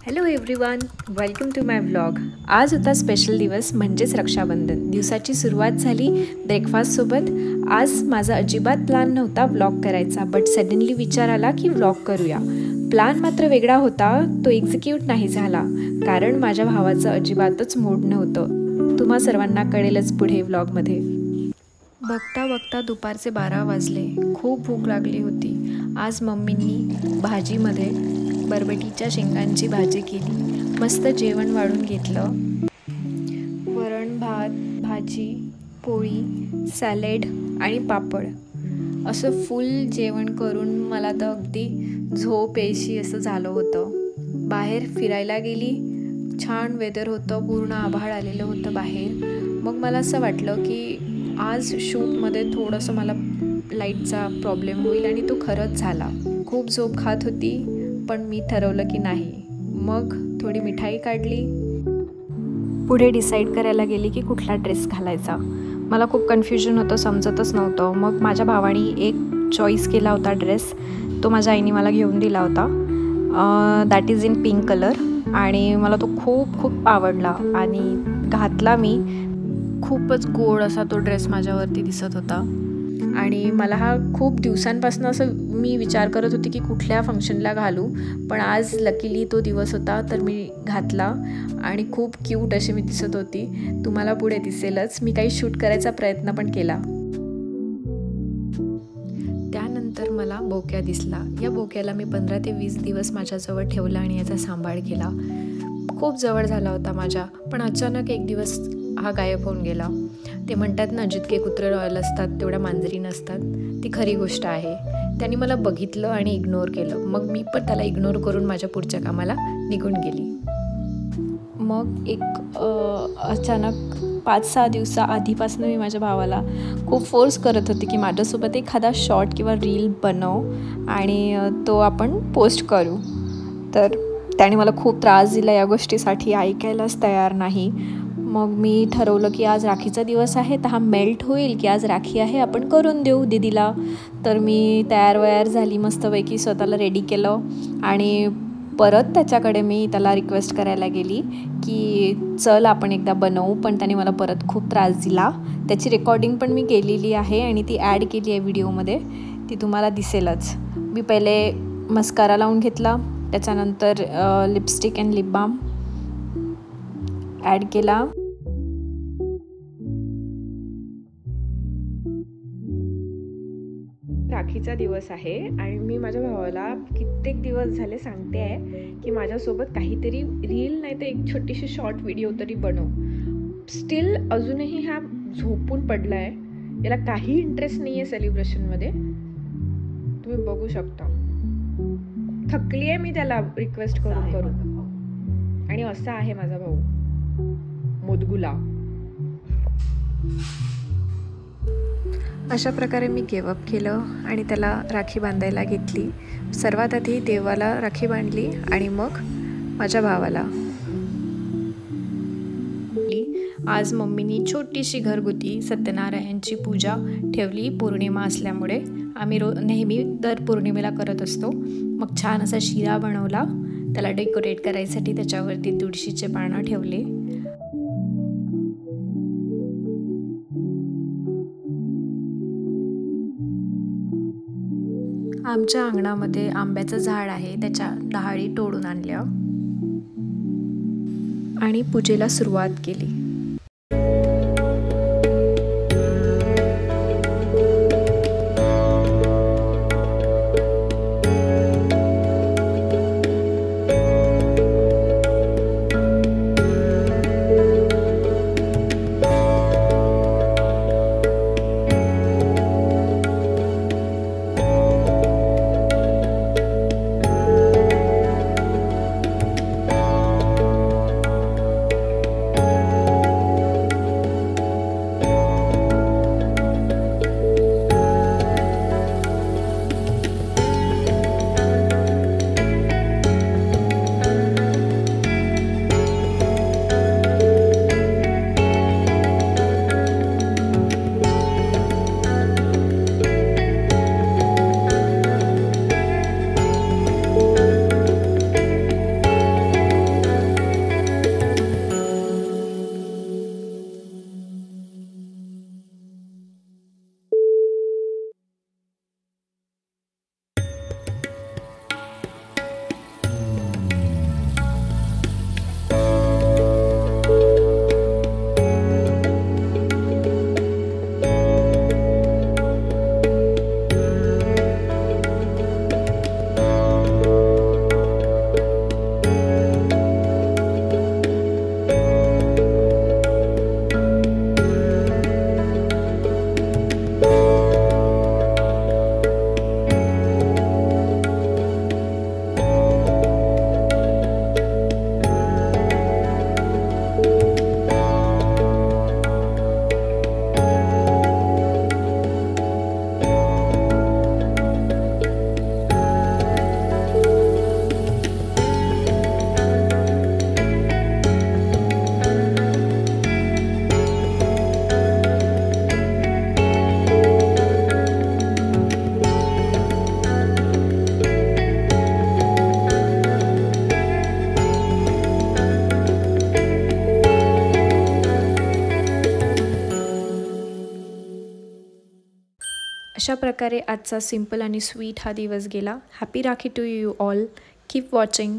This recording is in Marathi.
Hello everyone, welcome to my vlog. आज होता स्पेशल दिवस म्हणजेच रक्षाबंधन. दिवसाची सुरुवात झाली ब्रेकफास्टसोबत. आज माझा अजिबात प्लॅन नव्हता व्लॉग करायचा, बट सडनली विचार आला की व्लॉग करूया. प्लॅन मात्र वेगळा होता, तो एक्झिक्यूट नाही झाला कारण माझ्या भावाचं अजिबातच मूड नव्हतं. तुम्हा सर्वांना कळेलच पुढे व्लॉगमध्ये. बघता बघता दुपारचे 12 वाजले. खूप भूक लागली होती. आज मम्मींनी भाजीमध्ये बरबटीच्या शेंगांची भाजी केली. मस्त जेवण वाढून घेतलं. वरण भात, भाजी, पोळी, सॅलेड आणि पापड असं फुल जेवण करून मला तर अगदी झोप यायची असं झालं होतं. बाहेर फिरायला गेली. छान वेदर होतं, पूर्ण आभाळ आलेलं होतं बाहेर. मग मला असं वाटलं की आज शूटमध्ये थोडंसं मला लाईटचा प्रॉब्लेम होईल आणि तो खरंच झाला. खूप झोप खात होती, पण मी ठरवलं की नाही. मग थोडी मिठाई काढली. पुढे डिसाईड करायला गेली की कुठला ड्रेस घालायचा. मला खूप कन्फ्युजन होतं, समजतच नव्हतं. मग माझ्या भावाने एक चॉईस केला होता ड्रेस. तो माझ्या आईने मला घेऊन दिला होता. That is in pink colour आणि मला तो खूप खूप आवडला आणि घातला मी. खूपच गोड असा तो ड्रेस माझ्यावरती दिसत होता आणि मला हा खूप दिवसांपासून असं मी विचार करत होते की कुठल्या फंक्शनला घालू, पण आज लकीली तो दिवस होता तर मी घातला आणि खूप क्यूट अशी मी दिसत होती. तुम्हाला पुढे दिसेलच. मी काही शूट करायचा प्रयत्न पण केला. त्यानंतर मला बोक्या दिसला. या बोक्याला मी 15 ते 20 दिवस माझ्याजवळ ठेवला आणि याचा सांभाळ केला. खूप जवळ झाला होता माझ्या, पण अचानक एक दिवस हा गायब होऊन गेला. ते म्हणतात ना, जितके कुत्रे रॉयल असतात तेवढ्या मांजरी नसतात. ती खरी गोष्ट आहे. त्यांनी मला बघितलं आणि इग्नोर केलं. मग मी पण त्याला इग्नोर करून माझ्या पुढच्या कामाला निघून गेली. मग एक अचानक 5-6 दिवसाआधीपासून मी माझ्या भावाला खूप फोर्स करत होते की माझ्यासोबत एखादा शॉर्ट किंवा रील बनव आणि तो आपण पोस्ट करू. तर त्याने मला खूप त्रास दिला या गोष्टीसाठी. ऐकायलाच तयार नाही. मग मी ठरवलं की आज राखीचा दिवस आहे तर हा मेल्ट होईल की आज राखी आहे, आपण करून देऊ दीदीला. तर मी तयार झाली, मस्तपैकी स्वतःला रेडी केलं आणि परत त्याच्याकडे मी त्याला रिक्वेस्ट करायला गेली की चल आपण एकदा बनवू. पण त्याने मला परत खूप त्रास दिला. त्याची रेकॉर्डिंग पण मी केलेली आहे आणि ती ॲड केली आहे व्हिडिओमध्ये. ती तुम्हाला दिसेलच. मी पहिले मस्कारा लावून घेतला, त्याच्यानंतर lipstick and lip balm add केला. राखीचा दिवस आहे आणि मी माझ्या भावाला कित्येक दिवस झाले सांगते आहे की माझ्यासोबत काहीतरी रील नाही तर एक छोटीशी शॉर्ट व्हिडिओ तरी बनव. स्टील अजूनही हा झोपून पडला आहे. याला काही इंटरेस्ट नाही आहे सेलिब्रेशनमध्ये. तुम्ही बघू शकता. थकली आहे मी त्याला रिक्वेस्ट करून करून. आणि असा आहे माझा भाऊ मुदगुला. अशा प्रकारे मी गिव्ह अप केलं आणि त्याला राखी बांधायला घेतली. सर्वात आधी देवाला राखी बांधली आणि मग माझ्या भावाला. आज मम्मीनी छोटीशी घरगुती सत्यनारायणची पूजा ठेवली. पौर्णिमा असल्यामुळे आम्ही नेहमी दर पौर्णिमेला करत असतो. मग छान असा शिरा बनवला. त्याला डेकोरेट करायसाठी त्याच्यावरती तुळशीचे पानं ठेवले. आमच्या अंगणामध्ये आंब्याचं झाड आहे, त्याच्या डहाळी तोडून आणल्या आणि पूजेला सुरुवात केली. अशा प्रकारे आजचा सिंपल आणि स्वीट हा दिवस गेला. Happy Rakhi to you all. Keep watching.